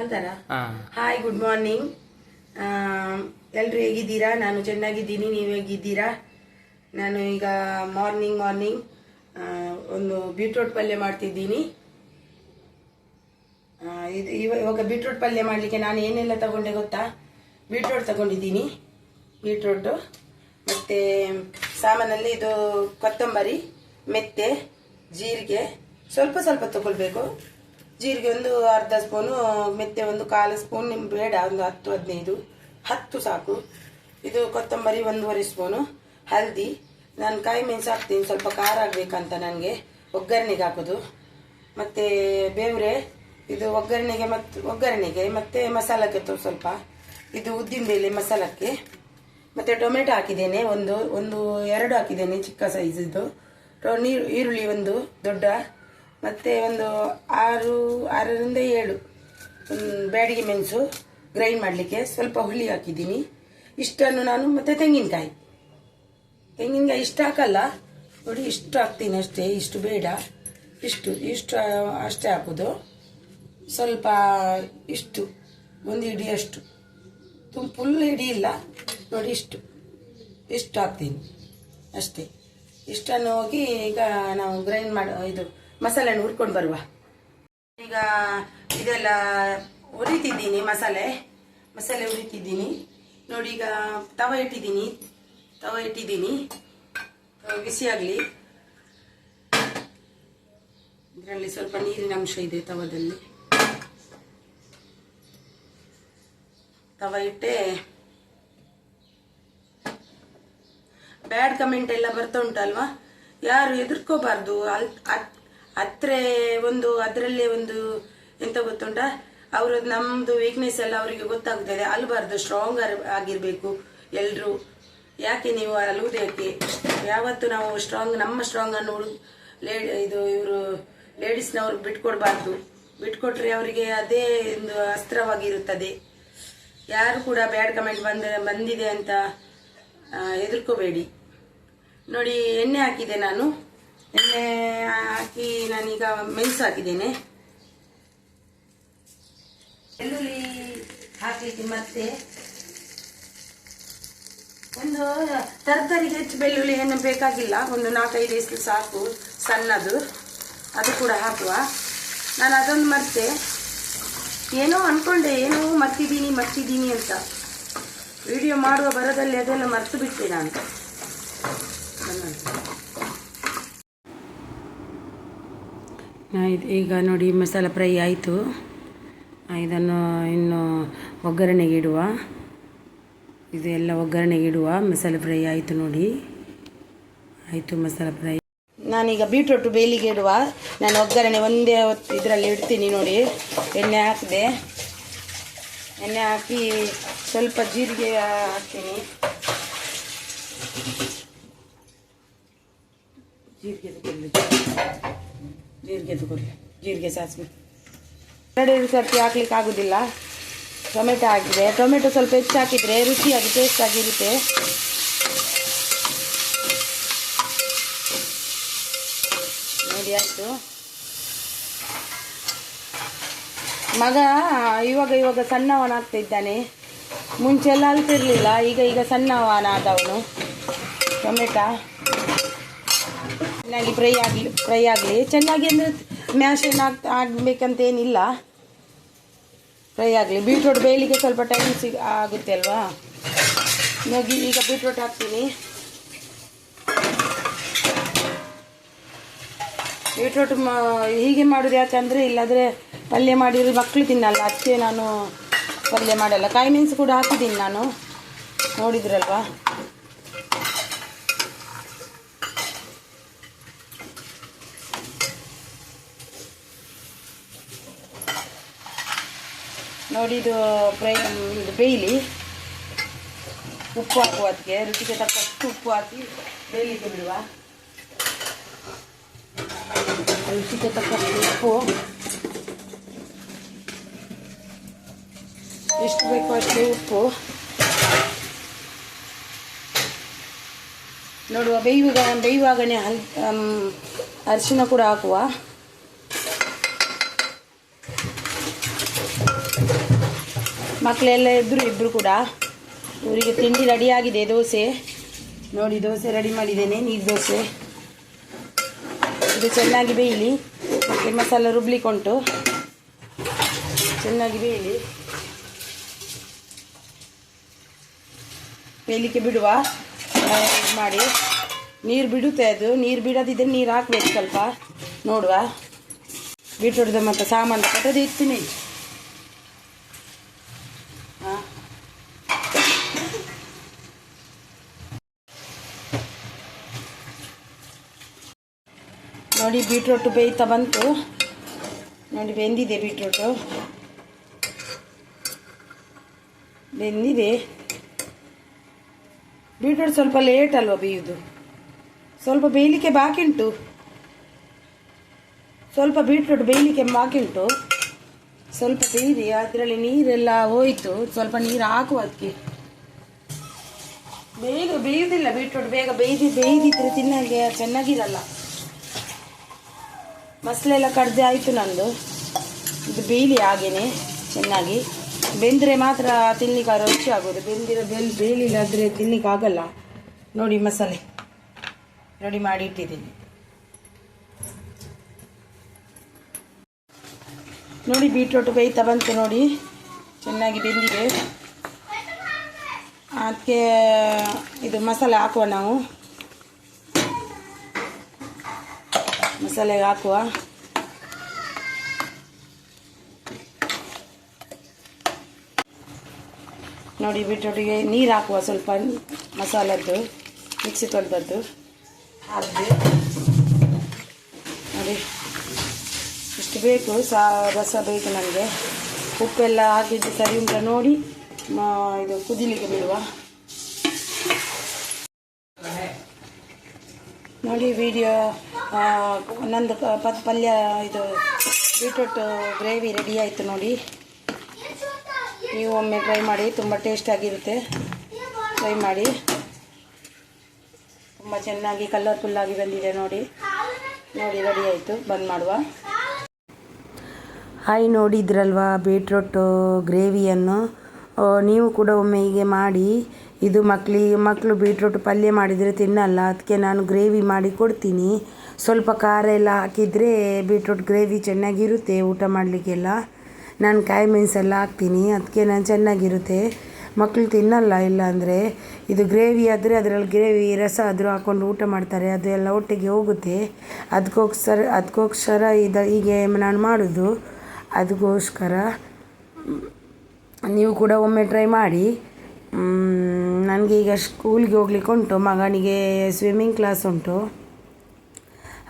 ಅಂತಾರ. Hi, good morning. ಎಲ್ಲರೂ ಹೇಗಿದ್ದೀರಾ? ನಾನು ಚೆನ್ನಾಗಿದ್ದೀನಿ. ನೀವು ಹೇಗಿದ್ದೀರಾ? ನಾನು ಈಗ ಮಾರ್ನಿಂಗ್ ಒಂದು ಬೀಟ್ರೂಟ್ ಪಲ್ಯ ಮಾಡ್ತಿದ್ದೀನಿ. ಇವಾಗ ಬೀಟ್ರೂಟ್ ಪಲ್ಯ ಮಾಡಲಿಕ್ಕೆ ನಾನು ಏನೆಲ್ಲ ತಗೊಂಡೆ ಗೊತ್ತಾ? ಬೀಟ್ರೂಟ್ ತಗೊಂಡಿದ್ದೀನಿ, ಬೀಟ್ರೂಟು ಮತ್ತು ಸಾಮಾನಲ್ಲಿ ಇದು ಕೊತ್ತಂಬರಿ, ಮೆಂತೆ, ಜೀರಿಗೆ ಸ್ವಲ್ಪ ಸ್ವಲ್ಪ ತಗೊಳ್ಬೇಕು. ಜೀರಿಗೆ ಒಂದು ಅರ್ಧ ಸ್ಪೂನು, ಮೆಂತೆ ಒಂದು 1/4 ಸ್ಪೂನ್, ನಿಮ್ಗೆ ಬೇಡ ಒಂದು 10 ಸಾಕು. ಇದು ಕೊತ್ತಂಬರಿ 1/2 ಸ್ಪೂನು, ಹಲ್ದಿ, ನಾನು ಕಾಯಿ ಮೆಣಸು ಹಾಕ್ತೀನಿ ಸ್ವಲ್ಪ ಖಾರ ಆಗಬೇಕಂತ ನನಗೆ, ಒಗ್ಗರಣೆಗೆ ಹಾಕೋದು. ಮತ್ತು ಬೇವ್ರೆ ಇದು ಒಗ್ಗರಣೆಗೆ ಮತ್ತು ಮಸಾಲಕ್ಕೆ ಸ್ವಲ್ಪ, ಇದು ಉದ್ದಿನಬೇಳೆ ಮಸಾಲಕ್ಕೆ. ಮತ್ತು ಟೊಮೆಟೊ ಹಾಕಿದ್ದೇನೆ, ಒಂದು 2 ಹಾಕಿದ್ದೇನೆ ಚಿಕ್ಕ ಸೈಜಿದ್ದು. ಈರುಳ್ಳಿ ಒಂದು ದೊಡ್ಡ, ಮತ್ತು ಒಂದು 6ರಿಂದ 7 ಬ್ಯಾಡಿಗೆ ಮೆಣಸು ಗ್ರೈಂಡ್ ಮಾಡಲಿಕ್ಕೆ, ಸ್ವಲ್ಪ ಹುಳಿ ಹಾಕಿದ್ದೀನಿ. ಇಷ್ಟನ್ನು ನಾನು, ಮತ್ತು ತೆಂಗಿನಕಾಯಿ ಇಷ್ಟು ಹಾಕಲ್ಲ ನೋಡಿ, ಇಷ್ಟು ಹಾಕ್ತೀನಿ ಅಷ್ಟೇ, ಇಷ್ಟು ಬೇಡ, ಇಷ್ಟು ಅಷ್ಟೇ ಹಾಕೋದು. ಸ್ವಲ್ಪ ಇಷ್ಟು ಒಂದು ಹಿಡಿಯಷ್ಟು, ಫುಲ್ ಹಿಡಿ ಇಲ್ಲ ನೋಡಿ, ಇಷ್ಟು ಹಾಕ್ತೀನಿ ಅಷ್ಟೇ. ಇಷ್ಟನ್ನು ಹೋಗಿ ಈಗ ನಾವು ಗ್ರೈಂಡ್ ಇದು ಮಸಾಲೆನ ಹುರ್ಕೊಂಡು ಬರುವ. ಈಗ ಇದೆಲ್ಲ ಹುರಿತಿದ್ದೀನಿ, ಮಸಾಲೆ ಹುರಿತಿದ್ದೀನಿ ನೋಡಿ. ಈಗ ತವ ಇಟ್ಟಿದ್ದೀನಿ, ಬಿಸಿ ಆಗಲಿ. ಇದರಲ್ಲಿ ಸ್ವಲ್ಪ ನೀರಿನ ಅಂಶ ಇದೆ ತವದಲ್ಲಿ. ತವ ಇಟ್ಟೆ. ಬ್ಯಾಡ್ ಕಮೆಂಟ್ ಎಲ್ಲ ಬರ್ತಾ ಉಂಟಲ್ವಾ, ಯಾರು ಹೆದರ್ಕೋಬಾರ್ದು. ಅದರಲ್ಲೇ ಒಂದು ಎಂತ ಗೊತ್ತುಂಟಾ, ಅವರು ನಮ್ಮದು ವೀಕ್ನೆಸ್ ಎಲ್ಲ ಅವರಿಗೆ ಗೊತ್ತಾಗ್ತದೆ. ಅಲ್ಬಾರ್ದು, ಸ್ಟ್ರಾಂಗ್ ಆಗಿರಬೇಕು ಎಲ್ಲರೂ. ಯಾಕೆ ನೀವು ಅಲ್ಲುವುದು ಯಾಕೆ? ಯಾವತ್ತು ನಾವು ನಮ್ಮ ಸ್ಟ್ರಾಂಗ್ ಅನ್ನು ಇವರು ಲೇಡೀಸ್ನವ್ರು ಬಿಟ್ಕೊಟ್ರೆ ಅವರಿಗೆ ಅದೇ ಒಂದು ಅಸ್ತ್ರವಾಗಿರುತ್ತದೆ. ಯಾರು ಕೂಡ ಬ್ಯಾಡ್ ಕಮೆಂಟ್ ಬಂದಿದೆ ಅಂತ ಹೆದರ್ಕೋಬೇಡಿ ನೋಡಿ. ಎಣ್ಣೆ ಹಾಕಿದೆ ನಾನು, ಎಣ್ಣೆ ಹಾಕಿ ನಾನೀಗ ಮೆಣಸು ಹಾಕಿದ್ದೇನೆ. ಬೆಳ್ಳುಳ್ಳಿ ಹಾಕಲಿಕ್ಕೆ, ಮತ್ತೆ ಒಂದು ತರಕಾರಿಗೆ ಹೆಚ್ಚು ಬೆಳ್ಳುಳ್ಳಿ ಏನು ಬೇಕಾಗಿಲ್ಲ, ಒಂದು 4-5 ಎಸಳು ಸಾಕು, ಸಣ್ಣದು, ಅದು ಕೂಡ ಹಾಕುವ. ನಾನು ಅದೊಂದು ಮರ್ತೆ, ಏನೋ ಅನ್ಕೊಂಡೆ, ಏನೋ ಮರ್ತಿದ್ದೀನಿ ಅಂತ. ವಿಡಿಯೋ ಮಾಡುವ ಬರದಲ್ಲಿ ಅದೆಲ್ಲ ಮರ್ತು ಬಿಟ್ಟೆ ನಾನು. ಈಗ ನೋಡಿ ಮಸಾಲ ಫ್ರೈ ಆಯಿತು. ಇದನ್ನು ಇನ್ನು ಒಗ್ಗರಣೆಗೆ ಇಡುವ. ಇದೆಲ್ಲ ಒಗ್ಗರಣೆಗೆ ಇಡುವ. ಮಸಾಲೆ ಫ್ರೈ ಆಯಿತು ನೋಡಿ, ಆಯಿತು ಮಸಾಲ ಫ್ರೈ. ನಾನೀಗ ಬೀಟ್ರೂಟ್ ಬೇಲಿಗೆ ಇಡುವ. ನಾನು ಒಗ್ಗರಣೆ ಒಂದೇ ಇದರಲ್ಲಿ ಇಡ್ತೀನಿ ನೋಡಿ. ಎಣ್ಣೆ ಹಾಕಿದೆ, ಎಣ್ಣೆ ಹಾಕಿ ಸ್ವಲ್ಪ ಜೀರಿಗೆ ಹಾಕ್ತೀನಿ. ಜೀರಿಗೆ ಸಾಸಿವೆ 2 ಸರ್ತಿ ಹಾಕ್ಲಿಕ್ಕೆ ಆಗೋದಿಲ್ಲ. ಟೊಮೆಟೊ ಹಾಕಿದೆ. ಟೊಮೆಟೊ ಸ್ವಲ್ಪ ಹೆಚ್ಚು ಹಾಕಿದರೆ ರುಚಿಯಾಗಿ ಟೇಸ್ಟ್ ಆಗಿರುತ್ತೆ. ನೋಡಿ ಆಯಿತು. ಮಗ ಇವಾಗ ಸಣ್ಣವನಾಗ್ತಾ ಇದ್ದಾನೆ. ಮುಂಚೆಲ್ಲ ಅಲ್ತಿರ್ಲಿಲ್ಲ, ಈಗ ಸಣ್ಣವನಾದವನು. ಟೊಮೆಟೊ ಚೆನ್ನಾಗಿ ಫ್ರೈ ಆಗಲಿ. ಚೆನ್ನಾಗಿ ಅಂದರೆ ಮ್ಯಾಶ್ ಆಗಬೇಕಂತೇನಿಲ್ಲ, ಫ್ರೈ ಆಗಲಿ. ಬೀಟ್ರೂಟ್ ಬೇಯಲಿಕ್ಕೆ ಸ್ವಲ್ಪ ಟೈಮ್ ಆಗುತ್ತೆ ಅಲ್ವಾ. ಈಗ ಬೀಟ್ರೂಟ್ ಹಾಕ್ತೀನಿ. ಬೀಟ್ರೂಟ್ ಹೀಗೆ ಮಾಡೋದು ಯಾಕಂದರೆ, ಇಲ್ಲಾದರೆ ಪಲ್ಯ ಮಾಡಿದ್ರೆ ಮಕ್ಕಳು ತಿನ್ನಲ್ಲ, ಅದಕ್ಕೆ ನಾನು ಪಲ್ಯ ಮಾಡಲ್ಲ. ಕಾಯಿ ಮೆಣಸು ಕೂಡ ಹಾಕಿದ್ದೀನಿ ನಾನು, ನೋಡಿದ್ರಲ್ವಾ. ನೋಡಿ ಇದು ಬೇಯಲಿ. ಉಪ್ಪು ಹಾಕುವ, ಅದಕ್ಕೆ ರುಚಿಗೆ ತಕ್ಕಷ್ಟು ಉಪ್ಪು ಹಾಕಿ ಬೇಯಲಿಕ್ಕೆ ಬಿಡುವ. ರುಚಿಗೆ ತಕ್ಕಷ್ಟು ಉಪ್ಪು, ಎಷ್ಟು ಬೇಕು ಅಷ್ಟೇ ಉಪ್ಪು. ನೋಡುವ, ಬೇಯುವಾಗನೇ ಅರಿಶಿನ ಕೂಡ ಹಾಕುವ. ಮಕ್ಕಳೆಲ್ಲ ಇದ್ದರು ಇಬ್ಬರು ಕೂಡ. ಇವರಿಗೆ ತಿಂಡಿ ರೆಡಿಯಾಗಿದೆ. ದೋಸೆ ನೋಡಿ, ದೋಸೆ ರೆಡಿ ಮಾಡಿದ್ದೇನೆ, ನೀರು ದೋಸೆ. ಇದು ಚೆನ್ನಾಗಿ ಬೇಯಲಿ, ಮತ್ತು ಮಸಾಲೆ ರುಬ್ಲಿಕ್ಕುಂಟು, ಚೆನ್ನಾಗಿ ಬೇಯಲಿಕ್ಕೆ ಬಿಡುವ. ಇದು ಮಾಡಿ ನೀರು ಬಿಡುತ್ತೆ, ಅದು ನೀರು ಬಿಡೋದಿದ್ರೆ ನೀರು ಹಾಕ್ಬೇಕು ಸ್ವಲ್ಪ, ನೋಡುವ. ಬೀಟ್ರೂಟ್ದು ಮತ್ತು ಸಾಮಾನು ಕಟ್ಟೋದು ಇರ್ತೀನಿ. ಹಾಂ, ನೋಡಿ ಬೀಟ್ರೂಟು ಬೇಯ್ತಾ ಬಂತು. ನೋಡಿ ಬೆಂದಿದೆ, ಬೀಟ್ರೂಟು ಬೆಂದಿದೆ. ಬೀಟ್ರೂಟ್ ಸ್ವಲ್ಪ ಲೇಟ್ ಅಲ್ವಾ ಬೇಯೋದು, ಸ್ವಲ್ಪ ಬೇಯಲಿಕ್ಕೆ ಬಾಕಿ ಉಂಟು. ಸ್ವಲ್ಪ ಬೀಟ್ರೂಟ್ ಬೇಯಲಿಕ್ಕೆ ಬಾಕಿ ಉಂಟು, ಸ್ವಲ್ಪ ಬೇಯಿದೆ. ಅದರಲ್ಲಿ ನೀರೆಲ್ಲ ಹೋಯಿತು, ಸ್ವಲ್ಪ ನೀರು ಹಾಕುವ ಅದಕ್ಕೆ. ಬೇಗ ಬೇಯುವುದಿಲ್ಲ ಬೀಟ್ರೂಟ್, ಬೇಗ ಬೇಯ್ದಿದ್ರೆ ತಿನ್ನಕ್ಕೆ ಚೆನ್ನಾಗಿರಲ್ಲ. ಮಸಾಲೆ ಎಲ್ಲ ಕಡ್ದೆ ಆಯಿತು ನಂದು. ಇದು ಬೇಯಲಿ ಹಾಗೇನೆ ಚೆನ್ನಾಗಿ. ಬೆಂದರೆ ಮಾತ್ರ ತಿನ್ಲಿಕ್ಕೆ ರುಚಿ ಆಗೋದು, ಬೇಯಲಿಲ್ಲಾದರೆ ತಿನ್ಲಿಕ್ಕೆ ಆಗಲ್ಲ. ನೋಡಿ ಮಸಾಲೆ ರೆಡಿ ಮಾಡಿ ಇಟ್ಟಿದ್ದೀನಿ. ನೋಡಿ ಬೀಟ್ರೂಟ್ ಬೇಯ್ತಾ ಬಂತು, ನೋಡಿ ಚೆನ್ನಾಗಿ ಬೆಂದಿದೆ. ಅದಕ್ಕೆ ಇದು ಮಸಾಲೆ ಹಾಕುವ, ನಾವು ಮಸಾಲೆಗೆ ಹಾಕುವ. ನೋಡಿ ಬೀಟ್ರೂಟಿಗೆ ನೀರು ಹಾಕುವ, ಸ್ವಲ್ಪ ಮಸಾಲದ್ದು ಮಿಕ್ಸಿ ತೊಳೆದದ್ದು ಹಾಕಿ. ನೋಡಿ ಇಷ್ಟು ಬೇಕು, ರಸ ಬೇಕು ನನಗೆ. ಉಪ್ಪೆಲ್ಲ ಹಾಕಿದ್ದು ಸರಿ ಉಂಟ ನೋಡಿ. ಇದು ಕುದಿಲಿಕ್ಕೆ ಬಿಡುವ. ನೋಡಿ ವಿಡಿಯೋ ನಂದು ಪಲ್ಯ, ಇದು ಬೀಟ್ರೂಟ್ ಗ್ರೇವಿ ರೆಡಿ ಆಯಿತು ನೋಡಿ. ನೀವು ಒಮ್ಮೆ ಟ್ರೈ ಮಾಡಿ, ತುಂಬ ಟೇಸ್ಟಾಗಿರುತ್ತೆ. ಟ್ರೈ ಮಾಡಿ. ತುಂಬ ಚೆನ್ನಾಗಿ ಕಲರ್ಫುಲ್ಲಾಗಿ ಬಂದಿದೆ ನೋಡಿ. ನೋಡಿ ರೆಡಿ ಆಯಿತು, ಬಂದ್ ಮಾಡುವ. ಹಾಯ್, ನೋಡಿದ್ರಲ್ವಾ ಬೀಟ್ರೂಟು ಗ್ರೇವಿಯನ್ನು. ನೀವು ಕೂಡ ಒಮ್ಮೆ ಹೀಗೆ ಮಾಡಿ. ಇದು ಮಕ್ಕಳು ಬೀಟ್ರೂಟ್ ಪಲ್ಯ ಮಾಡಿದರೆ ತಿನ್ನಲ್ಲ, ಅದಕ್ಕೆ ನಾನು ಗ್ರೇವಿ ಮಾಡಿ ಕೊಡ್ತೀನಿ. ಸ್ವಲ್ಪ ಖಾರ ಎಲ್ಲ ಹಾಕಿದರೆ ಬೀಟ್ರೂಟ್ ಗ್ರೇವಿ ಚೆನ್ನಾಗಿರುತ್ತೆ ಊಟ ಮಾಡಲಿಕ್ಕೆಲ್ಲ. ನಾನು ಕಾಯಿ ಮೆಣಸೆಲ್ಲ ಹಾಕ್ತೀನಿ, ಅದಕ್ಕೆ ನಾನು ಚೆನ್ನಾಗಿರುತ್ತೆ. ಮಕ್ಕಳು ತಿನ್ನಲ್ಲ ಇಲ್ಲ ಅಂದರೆ. ಇದು ಗ್ರೇವಿ ಆದರೆ ಅದರಲ್ಲಿ ಗ್ರೇವಿ ರಸ ಆದರೂ ಹಾಕ್ಕೊಂಡು ಊಟ ಮಾಡ್ತಾರೆ, ಅದು ಎಲ್ಲ ಒಟ್ಟಿಗೆ ಹೋಗುತ್ತೆ. ಅದಕ್ಕೋಸ್ಕರ ಹೀಗೆ ನಾನು ಮಾಡೋದು. ಅದಕ್ಕೋಸ್ಕರ ನೀವು ಕೂಡ ಒಮ್ಮೆ ಟ್ರೈ ಮಾಡಿ. ನನಗೆ ಈಗ ಸ್ಕೂಲ್ಗೆ ಹೋಗ್ಲಿಕ್ಕೆ ಉಂಟು, ಮಗನಿಗೆ ಸ್ವಿಮ್ಮಿಂಗ್ ಕ್ಲಾಸ್ ಉಂಟು,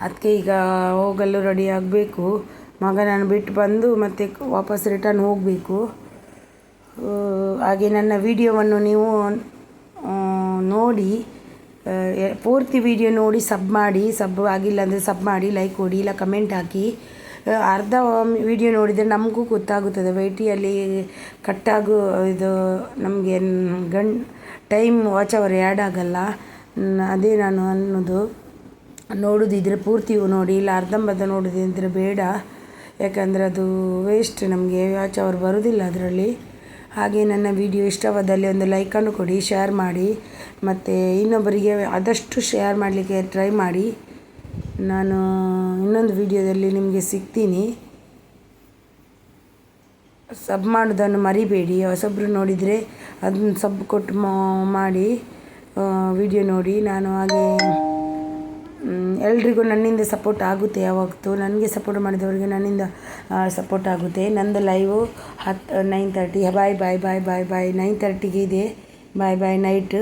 ಅದಕ್ಕೆ ಈಗ ಹೋಗಲು ರೆಡಿ ಆಗಬೇಕು. ಮಗನನ್ನು ಬಿಟ್ಟು ಬಂದು ಮತ್ತೆ ವಾಪಸ್ ರಿಟರ್ನ್ ಹೋಗಬೇಕು. ಹಾಗೆ ನನ್ನ ವಿಡಿಯೋವನ್ನು ನೀವು ನೋಡಿ, ಪೂರ್ತಿ ವಿಡಿಯೋ ನೋಡಿ ಸಬ್ ಮಾಡಿ. ಸಬ್ ಆಗಿಲ್ಲ ಅಂದರೆ ಸಬ್ ಮಾಡಿ, ಲೈಕ್ ಕೊಡಿ, ಇಲ್ಲ ಕಮೆಂಟ್ ಹಾಕಿ. ಅರ್ಧ ವಿಡಿಯೋ ನೋಡಿದರೆ ನಮಗೂ ಗೊತ್ತಾಗುತ್ತದೆ. ವೈಟಿಯಲ್ಲಿ ಕಟ್ಟಾಗು ಇದು ನಮಗೆ ಟೈಮ್ ವಾಚ್ ಅವರ್ ಆ್ಯಡ್ ಆಗಲ್ಲ. ಅದೇ ನಾನು ಅನ್ನೋದು. ನೋಡೋದಿದ್ರೆ ಪೂರ್ತಿಯೂ ನೋಡಿ, ಇಲ್ಲ ಅರ್ಧಂಬರ್ಧ ನೋಡೋದಿದ್ರೆ ಬೇಡ, ಯಾಕಂದರೆ ಅದು ವೇಸ್ಟ್, ನಮಗೆ ವಾಚ್ ಅವರ್ ಬರೋದಿಲ್ಲ ಅದರಲ್ಲಿ. ಹಾಗೆ ನನ್ನ ವಿಡಿಯೋ ಇಷ್ಟವಾದಲ್ಲಿ ಒಂದು ಲೈಕನ್ನು ಕೊಡಿ, ಶೇರ್ ಮಾಡಿ, ಮತ್ತು ಇನ್ನೊಬ್ಬರಿಗೆ ಆದಷ್ಟು ಶೇರ್ ಮಾಡಲಿಕ್ಕೆ ಟ್ರೈ ಮಾಡಿ. ನಾನು ಇನ್ನೊಂದು ವಿಡಿಯೋದಲ್ಲಿ ನಿಮಗೆ ಸಿಗ್ತೀನಿ. ಸಬ್ ಮಾಡೋದನ್ನು ಮರಿಬೇಡಿ. ಹೊಸಬ್ರು ನೋಡಿದರೆ ಅದನ್ನು ಸಬ್ ಕೊಟ್ಟು ಮಾಡಿ ವಿಡಿಯೋ ನೋಡಿ. ನಾನು ಹಾಗೆ ಎಲ್ರಿಗೂ ನನ್ನಿಂದ ಸಪೋರ್ಟ್ ಆಗುತ್ತೆ. ಯಾವತ್ತೂ ನನಗೆ ಸಪೋರ್ಟ್ ಮಾಡಿದವರಿಗೆ ನನ್ನಿಂದ ಸಪೋರ್ಟ್ ಆಗುತ್ತೆ. ನಂದು ಲೈವು 9:30. ಬಾಯ್ 9:30ಗೆ ಇದೆ. ಬಾಯ್ ನೈಟ್.